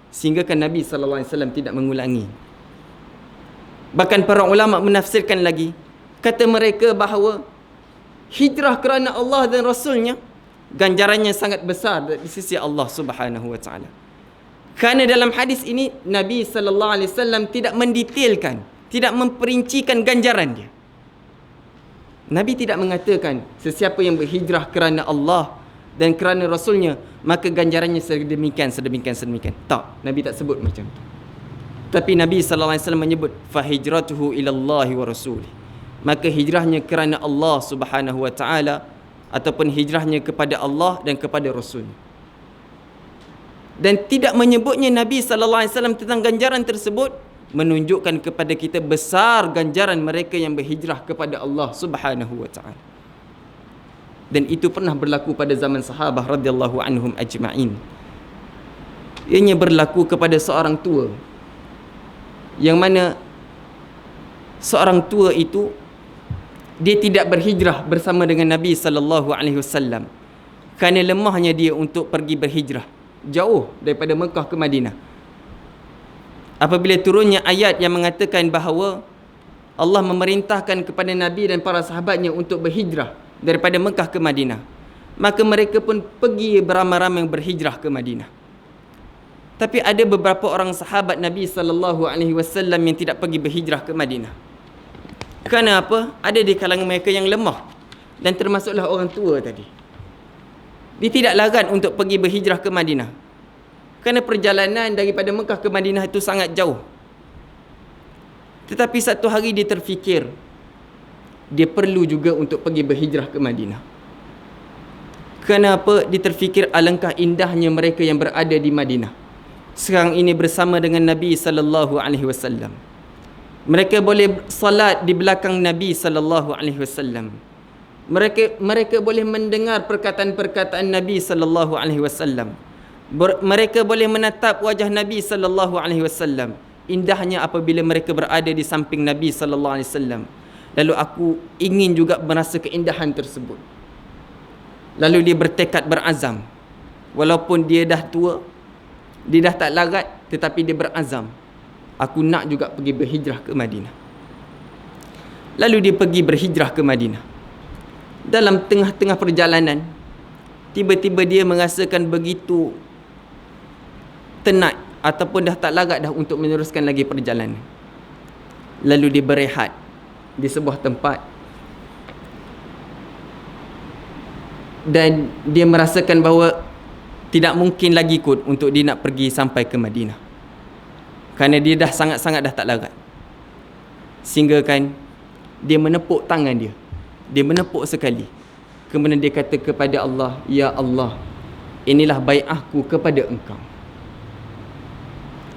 sehingga kan Nabi sallallahu alaihi wasallam tidak mengulangi. Bahkan para ulama menafsirkan lagi, kata mereka bahawa hijrah kerana Allah dan Rasulnya, ganjarannya sangat besar di sisi Allah Subhanahu wa taala. Kerana dalam hadis ini Nabi sallallahu alaihi wasallam tidak mendetailkan, tidak memperincikan ganjaran dia. Nabi tidak mengatakan sesiapa yang berhijrah kerana Allah dan kerana Rasulnya, maka ganjarannya sedemikian. Tak, Nabi tak sebut macam tu. Tapi Nabi sallallahu alaihi wasallam menyebut fahijratuhu ilallahi wa rasulih, maka hijrahnya kerana Allah Subhanahu wa taala, ataupun hijrahnya kepada Allah dan kepada Rasul. Dan tidak menyebutnya Nabi sallallahu alaihi wasallam tentang ganjaran tersebut menunjukkan kepada kita besar ganjaran mereka yang berhijrah kepada Allah Subhanahu wa taala. Dan itu pernah berlaku pada zaman sahabah radhiyallahu anhum ajma'in. Ianya berlaku kepada seorang tua, yang mana seorang tua itu dia tidak berhijrah bersama dengan Nabi sallallahu alaihi wasallam kerana lemahnya dia untuk pergi berhijrah jauh daripada Mekah ke Madinah. Apabila turunnya ayat yang mengatakan bahawa Allah memerintahkan kepada Nabi dan para sahabatnya untuk berhijrah daripada Mekah ke Madinah, maka mereka pun pergi beramai-ramai berhijrah ke Madinah. Tapi ada beberapa orang sahabat Nabi sallallahu alaihi wasallam yang tidak pergi berhijrah ke Madinah. Kerana apa? Ada di kalangan mereka yang lemah, dan termasuklah orang tua tadi. Dia tidak larat untuk pergi berhijrah ke Madinah, kerana perjalanan daripada Mekah ke Madinah itu sangat jauh. Tetapi satu hari dia terfikir, dia perlu juga untuk pergi berhijrah ke Madinah. Kenapa dia terfikir alangkah indahnya mereka yang berada di Madinah sekarang ini bersama dengan Nabi sallallahu alaihi wasallam. Mereka boleh salat di belakang Nabi sallallahu alaihi wasallam. Mereka boleh mendengar perkataan-perkataan Nabi sallallahu alaihi wasallam. Mereka boleh menatap wajah Nabi sallallahu alaihi wasallam. Indahnya apabila mereka berada di samping Nabi sallallahu alaihi wasallam. Lalu aku ingin juga merasa keindahan tersebut. Lalu dia bertekad, berazam. Walaupun dia dah tua, dia dah tak larat, tetapi dia berazam, aku nak juga pergi berhijrah ke Madinah. Lalu dia pergi berhijrah ke Madinah. Dalam tengah-tengah perjalanan, tiba-tiba dia merasakan begitu tenat ataupun dah tak larat dah untuk meneruskan lagi perjalanan. Lalu dia berehat di sebuah tempat. Dan dia merasakan bahawa tidak mungkin lagi kot untuk dia nak pergi sampai ke Madinah, kerana dia dah sangat-sangat dah tak larat. Sehingga kan dia menepuk tangan dia. Dia menepuk sekali. Kemudian dia kata kepada Allah, "Ya Allah, inilah bai'ahku kepada Engkau.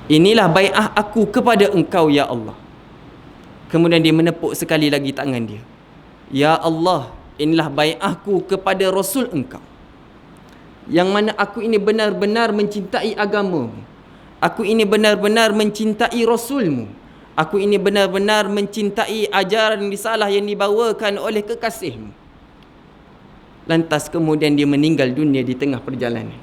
Inilah bai'ah aku kepada Engkau, ya Allah." Kemudian dia menepuk sekali lagi tangan dia. "Ya Allah, inilah bai'ahku kepada Rasul Engkau. Yang mana aku ini benar-benar mencintai agamamu. Aku ini benar-benar mencintai Rasulmu. Aku ini benar-benar mencintai ajaran risalah yang dibawakan oleh kekasihmu." Lantas kemudian dia meninggal dunia di tengah perjalanan.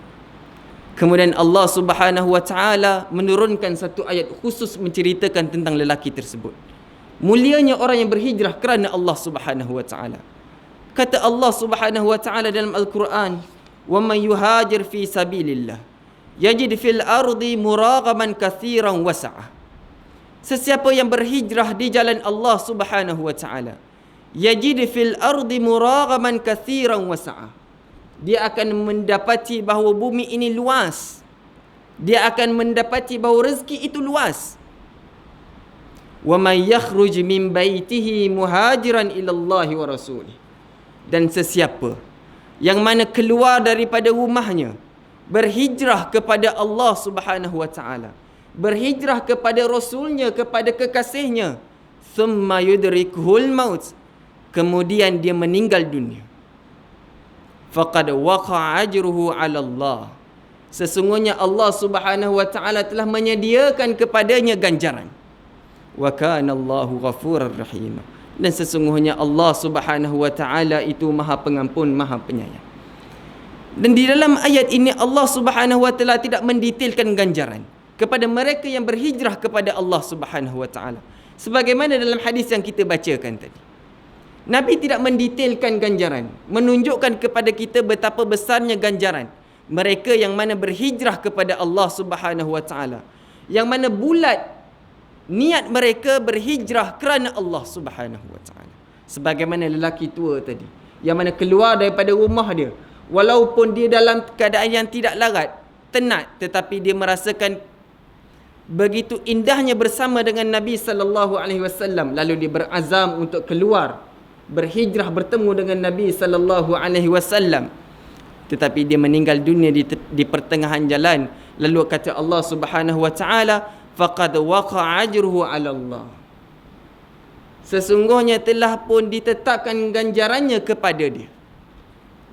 Kemudian Allah Subhanahu wa taala menurunkan satu ayat khusus menceritakan tentang lelaki tersebut. Mulianya orang yang berhijrah kerana Allah Subhanahu wa taala. Kata Allah Subhanahu wa taala dalam Al-Quran, "Wa man yuhajir fi sabilillah yajid fil ardi muragaman katsiran wasa'ah." Sesiapa yang berhijrah di jalan Allah Subhanahu wa taala, yajid fil ardi muragaman katsiran wasa'ah. Dia akan mendapati bahawa bumi ini luas. Dia akan mendapati bahawa rezeki itu luas. Wa man yakhruj min baitihi muhajiran ila Allah wa rasulih. Dan sesiapa yang mana keluar daripada rumahnya berhijrah kepada Allah Subhanahu wa taala, berhijrah kepada Rasulnya, kepada kekasihnya, thumma yudrikuhul maut, kemudian dia meninggal dunia, faqad waqa'a ajruhu 'ala Allah, sesungguhnya Allah Subhanahu wa taala telah menyediakan kepadanya ganjaran. Wa kana Allahu ghafurur rahim. Dan sesungguhnya Allah Subhanahu wa taala itu Maha Pengampun, Maha Penyayang. Dan di dalam ayat ini Allah Subhanahu wa taala tidak mendetailkan ganjaran kepada mereka yang berhijrah kepada Allah Subhanahu wa taala. Sebagaimana dalam hadis yang kita bacakan tadi. Nabi tidak mendetailkan ganjaran, menunjukkan kepada kita betapa besarnya ganjaran mereka yang mana berhijrah kepada Allah Subhanahu wa taala. Yang mana bulat niat mereka berhijrah kerana Allah Subhanahu wa taala. Sebagaimana lelaki tua tadi, yang mana keluar daripada rumah dia, walaupun dia dalam keadaan yang tidak larat, tenat, tetapi dia merasakan begitu indahnya bersama dengan Nabi sallallahu alaihi wasallam, lalu dia berazam untuk keluar berhijrah bertemu dengan Nabi sallallahu alaihi wasallam. Tetapi dia meninggal dunia di pertengahan jalan. Lalu kata Allah Subhanahu wa taala, faqad waqa'a ajruhu 'ala Allah. Sesungguhnya telah pun ditetapkan ganjarannya kepada dia.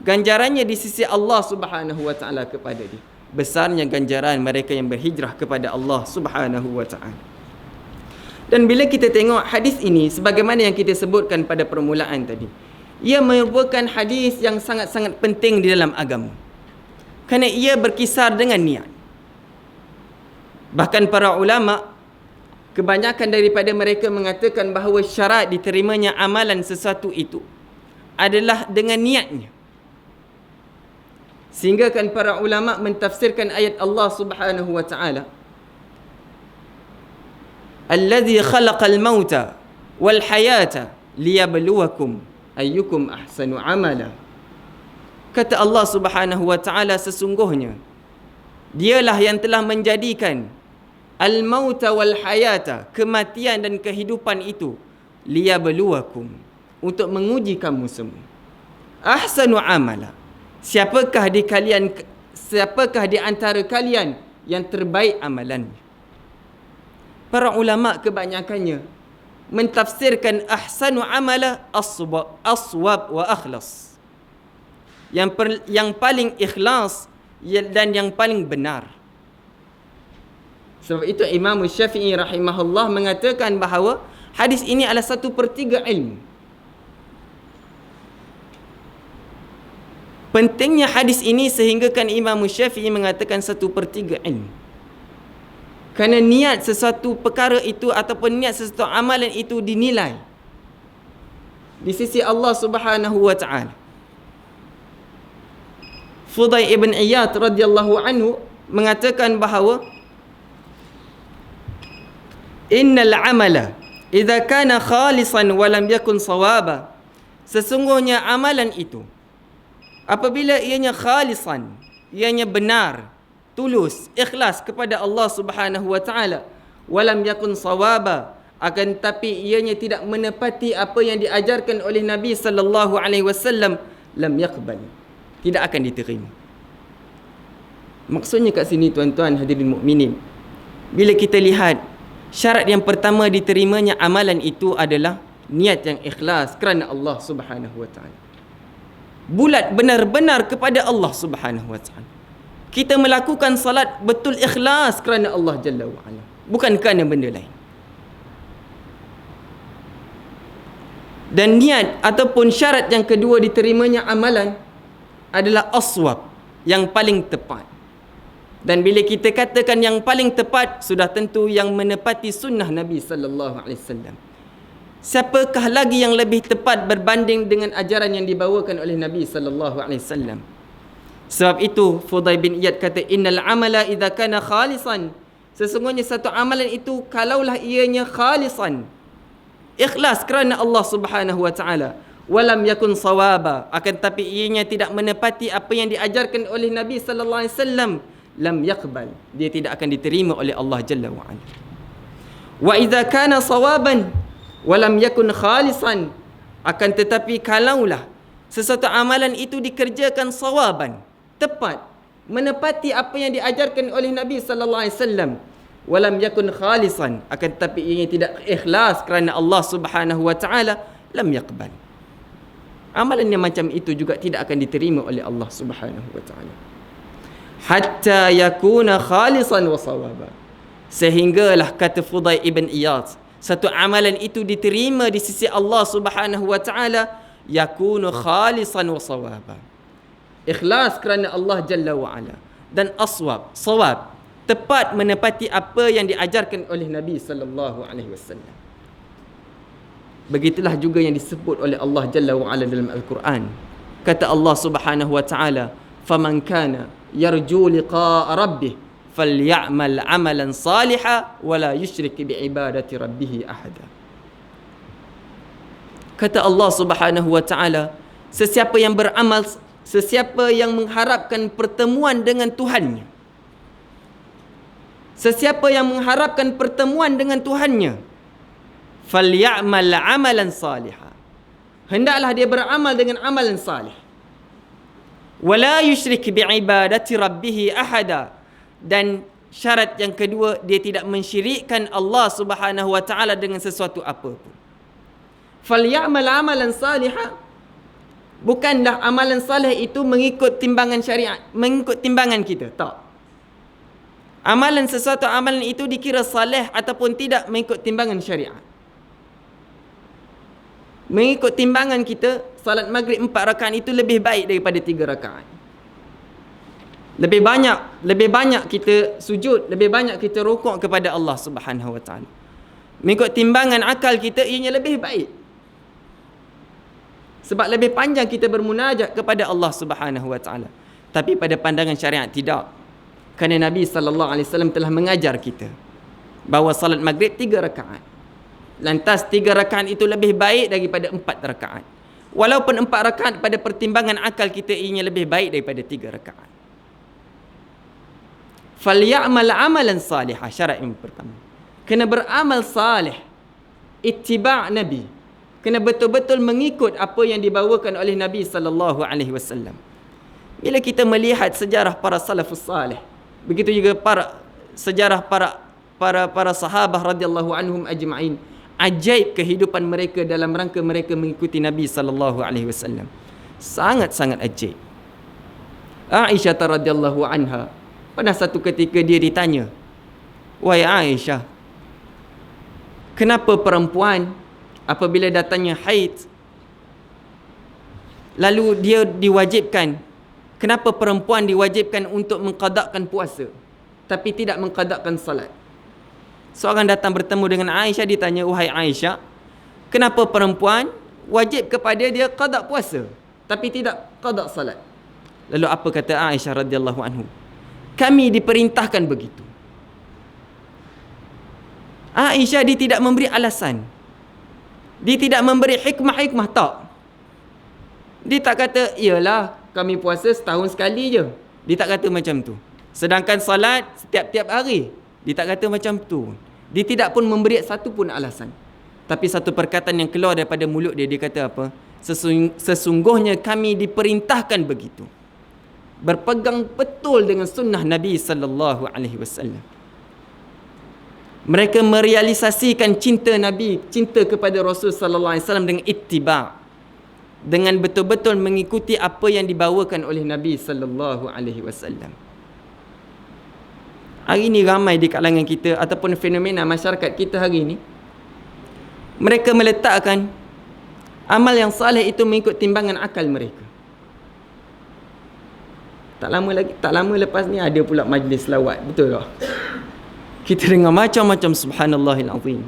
Ganjarannya di sisi Allah Subhanahu wa taala kepada dia. Besarnya ganjaran mereka yang berhijrah kepada Allah Subhanahu wa taala. Dan bila kita tengok hadis ini sebagaimana yang kita sebutkan pada permulaan tadi, ia merupakan hadis yang sangat-sangat penting di dalam agama. Kerana ia berkisar dengan niat. Bahkan para ulama, kebanyakan daripada mereka mengatakan bahawa syarat diterimanya amalan sesuatu itu adalah dengan niatnya. Sehingga kan para ulama mentafsirkan ayat Allah Subhanahu wa taala, "Allazi khalaqal mauta wal hayata liyabluwakum ayyukum ahsanu amala." Kata Allah Subhanahu wa taala, sesungguhnya dialah yang telah menjadikan al-mauta wal hayata, kematian dan kehidupan itu, liyabluwakum, untuk menguji kamu semua. Ahsanu amala, siapakah di antara kalian yang terbaik amalan? Para ulama kebanyakannya mentafsirkan ahsanu amala aswab wa akhlas. Yang paling ikhlas dan yang paling benar. Sebab itu Imam Syafi'i rahimahullah mengatakan bahawa hadis ini adalah 1/3 ilmu. Pentingnya hadis ini sehinggakan Imam Syafi'i mengatakan 1/3 ilmu. Kerana niat sesuatu perkara itu ataupun niat sesuatu amalan itu dinilai di sisi Allah Subhanahu wa taala. Fudail ibn Iyad radhiyallahu anhu mengatakan bahawa innal amala idza kana khalisan wa lam yakun sawaba, sesungguhnya amalan itu apabila ianya khalisan, ianya benar, tulus, ikhlas kepada Allah Subhanahu wa taala, walam yakun sawaba, akan tapi ianya tidak menepati apa yang diajarkan oleh Nabi sallallahu alaihi wasallam, lam yaqbal, tidak akan diterima. Maksudnya kat sini tuan-tuan hadirin mukminin, bila kita lihat syarat yang pertama diterimanya amalan itu adalah niat yang ikhlas kerana Allah Subhanahu wa taala. Bulat benar-benar kepada Allah Subhanahu wa taala. Kita melakukan salat betul ikhlas kerana Allah Jalla wa ala, bukan kerana benda lain. Dan niat ataupun syarat yang kedua diterimanya amalan adalah aswab, yang paling tepat. Dan bila kita katakan yang paling tepat, sudah tentu yang menepati sunnah Nabi sallallahu alaihi wasallam. Siapakah lagi yang lebih tepat berbanding dengan ajaran yang dibawakan oleh Nabi sallallahu alaihi wasallam? Sebab itu Fudail bin Iyad kata, innal amala idza kana khalisan, sesungguhnya satu amalan itu kalaulah ianya khalisan, ikhlas kerana Allah Subhanahu wa taala, walam yakun sawaba, akan tapi ianya tidak menepati apa yang diajarkan oleh Nabi sallallahu alaihi wasallam, lam yaqbal, dia tidak akan diterima oleh Allah Jalla wa ala. Wa idza kana sawaban walam yakun khalisan, akan tetapi kalaulah sesuatu amalan itu dikerjakan sawaban, tepat, menepati apa yang diajarkan oleh Nabi sallallahu alaihi wasallam, walam yakun khalisan, akan tetapi ia tidak ikhlas kerana Allah Subhanahu wa taala, lam yaqbal, amalan yang macam itu juga tidak akan diterima oleh Allah Subhanahu wa taala. Hatta yakuna khalisan wa sawaba, sehinggalah kata Fudail ibn Iyad, satu amalan itu diterima di sisi Allah Subhanahu wa taala, yakunu khalisan wa sawaba, ikhlas kerana Allah Jalla wa ala, dan aswab, sawab, tepat menepati apa yang diajarkan oleh Nabi sallallahu alaihi wasallam. Begitulah juga yang disebut oleh Allah Jalla wa ala dalam Al-Quran. Kata Allah Subhanahu wa taala, faman kana yarju liqa'a rabbih falyamal amalan salihan wala yusyrik biibadati rabbih ahada. Kata Allah Subhanahu wa taala, sesiapa yang beramal, sesiapa yang mengharapkan pertemuan dengan Tuhannya, sesiapa yang mengharapkan pertemuan dengan Tuhannya, falyamal amalan salihan, hendaklah dia beramal dengan amalan salih, wala yusyrik biibadati rabbih ahada, dan syarat yang kedua, dia tidak mensyirikkan Allah Subhanahu wa taala dengan sesuatu apapun. Falyamal amalan salihah, bukanlah amalan salih itu mengikut timbangan syariat, mengikut timbangan kita, tak. Amalan sesuatu amalan itu dikira salih ataupun tidak mengikut timbangan syariat. Mengikut timbangan kita, salat maghrib 4 rakaat itu lebih baik daripada 3 rakaat. Lebih banyak kita sujud, lebih banyak kita rukuk kepada Allah Subhanahu wa taala. Mengikut timbangan akal kita, ianya lebih baik. Sebab lebih panjang kita bermunajat kepada Allah Subhanahu wa taala. Tapi pada pandangan syariat tidak. Kerana Nabi sallallahu alaihi wasallam telah mengajar kita bahawa salat maghrib 3 rakaat. Lantas 3 rakaat itu lebih baik daripada 4 rakaat. Walaupun 4 rakaat pada pertimbangan akal kita ianya lebih baik daripada 3 rakaat. Falyamal amalan salihah, syarat yang pertama. Kena beramal salih, ittiba' Nabi. Kena betul-betul mengikut apa yang dibawakan oleh Nabi sallallahu alaihi wasallam. Bila kita melihat sejarah para salafus salih, begitu juga sejarah para sahabah radhiyallahu anhum ajma'in, ajaib kehidupan mereka dalam rangka mereka mengikuti Nabi sallallahu alaihi wasallam. Sangat-sangat ajaib. Aisyah radhiyallahu anha, pada satu ketika dia ditanya, "Wahai Aisyah, kenapa perempuan apabila datangnya haid lalu dia diwajibkan, kenapa perempuan diwajibkan untuk mengqadakkan puasa tapi tidak mengqadakkan salat?" Seorang datang bertemu dengan Aisyah, ditanya, "Wahai Aisyah, kenapa perempuan wajib kepada dia qada puasa tapi tidak qada salat?" Lalu apa kata Aisyah radhiyallahu anhu? "Kami diperintahkan begitu." Aisyah dia tidak memberi alasan. Dia tidak memberi hikmah-hikmah, tak. Dia tak kata, "Iyalah, kami puasa setahun sekali je." Dia tak kata macam tu. Sedangkan salat setiap-tiap hari. Dia tak kata macam tu. Dia tidak pun memberi satu pun alasan. Tapi satu perkataan yang keluar daripada mulut dia, dia kata apa? Sesungguhnya kami diperintahkan begitu. Berpegang betul dengan sunnah Nabi sallallahu alaihi wasallam. Mereka merealisasikan cinta Nabi, cinta kepada Rasul sallallahu alaihi wasallam dengan ittiba', dengan betul-betul mengikuti apa yang dibawakan oleh Nabi sallallahu alaihi wasallam. Hari ini ramai di kalangan kita ataupun fenomena masyarakat kita hari ini, mereka meletakkan amal yang saleh itu mengikut timbangan akal mereka. Tak lama lepas ni ada pula majlis selawat, betul tak? Kita dengar macam-macam, subhanallahil azim.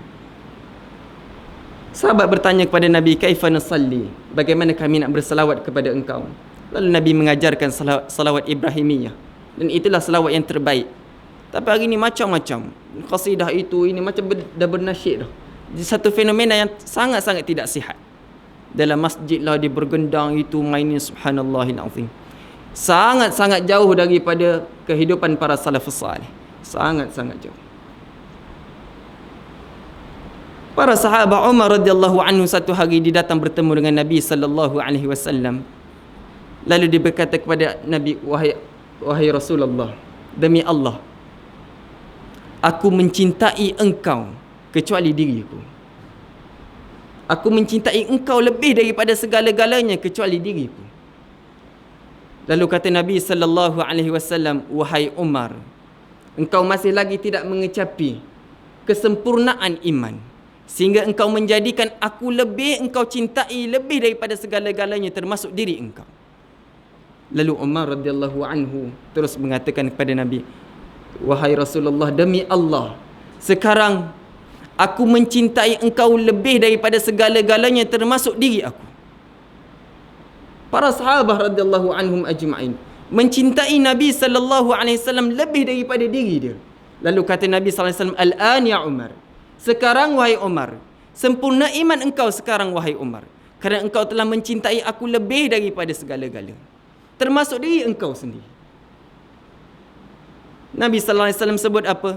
Sahabat bertanya kepada Nabi, "Kaifa nusalli?" Bagaimana kami nak berselawat kepada engkau? Lalu Nabi mengajarkan salawat Ibrahimiyah, dan itulah selawat yang terbaik. Tapi hari ini macam-macam. Qasidah itu, ini macam dah bernasyid dah. Jadi satu fenomena yang sangat-sangat tidak sihat. Dalam masjid lah dia bergendang itu, mainin, subhanallahil azim. Sangat-sangat jauh daripada kehidupan para salafus salih. Sangat-sangat jauh. Para sahabat, Umar radhiyallahu anhu satu hari dia datang bertemu dengan Nabi sallallahu alaihi wasallam. Lalu dia berkata kepada Nabi, wahai Rasulullah, demi Allah, aku mencintai engkau kecuali diriku. Aku mencintai engkau lebih daripada segala-galanya kecuali diriku. Lalu kata Nabi sallallahu alaihi wasallam, wahai Umar, engkau masih lagi tidak mengecapi kesempurnaan iman, sehingga engkau menjadikan aku engkau cintai lebih daripada segala-galanya termasuk diri engkau. Lalu Umar radhiyallahu anhu terus mengatakan kepada Nabi, wahai Rasulullah, demi Allah, sekarang aku mencintai engkau lebih daripada segala-galanya termasuk diri aku. Para sahabat radhiyallahu anhum ajma'in mencintai Nabi sallallahu alaihi wasallam lebih daripada diri dia. Lalu kata Nabi sallallahu alaihi wasallam, al-an ya Umar, sekarang wahai Umar, sempurna iman engkau sekarang wahai Umar, kerana engkau telah mencintai aku lebih daripada segala-gala, termasuk diri engkau sendiri. Nabi sallallahu alaihi wasallam sebut apa?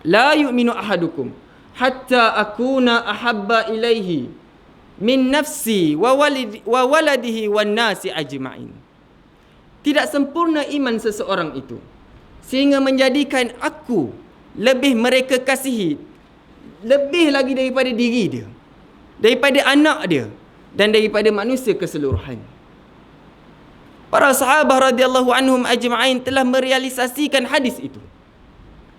La yu'minu ahadukum hatta akuna ahabba ilaihi min nafsi wa waladihi wan nasi ajma'in. Tidak sempurna iman seseorang itu sehingga menjadikan aku lebih mereka kasihi, lebih lagi daripada diri dia, daripada anak dia, dan daripada manusia keseluruhan. Para sahabat radhiyallahu anhum ajma'in telah merealisasikan hadis itu,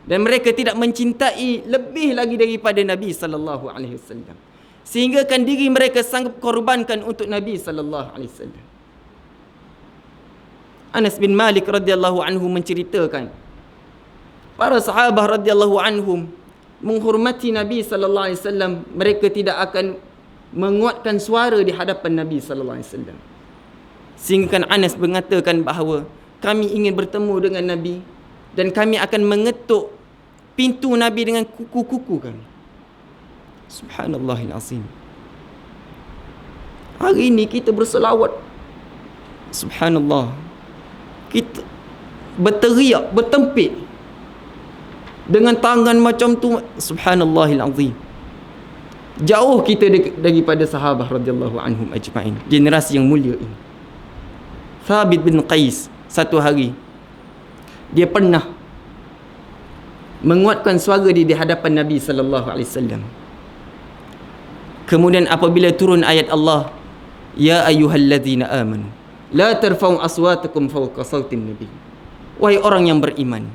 dan mereka tidak mencintai lebih lagi daripada Nabi sallallahu alaihi wasallam, sehingga kan diri mereka sanggup korbankan untuk Nabi sallallahu alaihi wasallam. Anas bin Malik radhiyallahu anhu menceritakan, para sahabat radhiyallahu anhum menghormati Nabi sallallahu alaihi wasallam, mereka tidak akan menguatkan suara di hadapan Nabi sallallahu alaihi wasallam. Sehingga kan Anas mengatakan bahawa kami ingin bertemu dengan Nabi dan kami akan mengetuk pintu Nabi dengan kuku-kuku kami. Subhanallahil azim. Hari ini kita berselawat, subhanallah, kita berteriak, bertempik dengan tangan macam tu, subhanallahil azim. Jauh kita daripada sahabat radhiyallahu anhum ajma'in, generasi yang mulia ini. Thabit bin Qais satu hari dia pernah menguatkan suara di hadapan Nabi sallallahu alaihi wasallam. Kemudian apabila turun ayat Allah, ya ayyuhallazina amanu la tarfa'u aswatakum fawqa sautin nabi. Wahai orang yang beriman,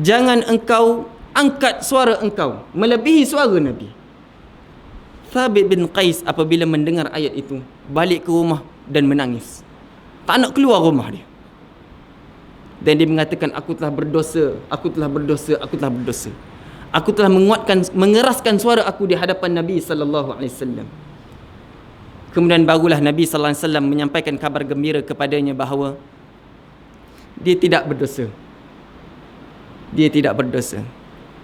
jangan engkau angkat suara engkau melebihi suara Nabi. Thabit bin Qais apabila mendengar ayat itu, balik ke rumah dan menangis. Tak nak keluar rumah dia. Dan dia mengatakan, aku telah berdosa, aku telah berdosa, aku telah berdosa. Aku telah mengeraskan suara aku di hadapan Nabi sallallahu alaihi wasallam. Kemudian barulah Nabi sallallahu alaihi wasallam menyampaikan kabar gembira kepadanya bahawa dia tidak berdosa. Dia tidak berdosa.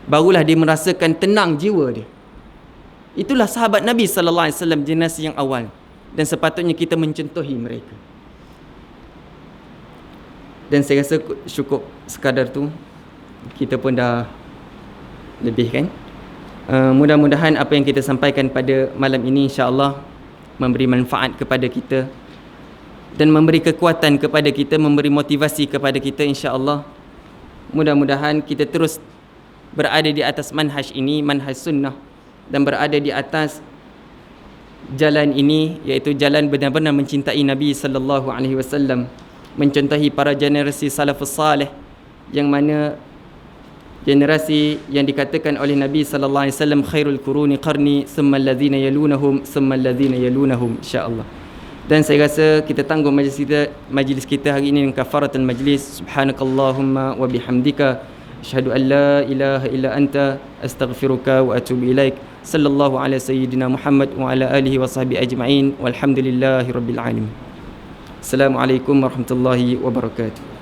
Barulah dia merasakan tenang jiwa dia. Itulah sahabat Nabi sallallahu alaihi wasallam generasi yang awal, dan sepatutnya kita mencontohi mereka. Dan saya rasa cukup sekadar tu, kita pun dah lebih kan. Mudah-mudahan apa yang kita sampaikan pada malam ini insya-Allah memberi manfaat kepada kita dan memberi kekuatan kepada kita, memberi motivasi kepada kita insya-Allah. Mudah-mudahan kita terus berada di atas manhaj ini, manhaj sunnah, dan berada di atas jalan ini, iaitu jalan benar-benar mencintai Nabi sallallahu alaihi wasallam, mencontohi para generasi salafus salih, yang mana generasi yang dikatakan oleh Nabi sallallahu alaihi wasallam khairul quruni qarni thumma alladhina yalunahum thumma alladhina yalunahum, insya-Allah. Dan saya rasa kita tangguh majlis kita hari ini dengan kafaratul majlis. Subhanakallahumma wa bihamdika asyhadu an la ilaha illa anta astaghfiruka wa atubu ilaik. Sallallahu ala sayyidina Muhammad wa ala alihi wa sahbihi ajma'in walhamdulillahi rabbil alamin. Assalamualaikum warahmatullahi wabarakatuh.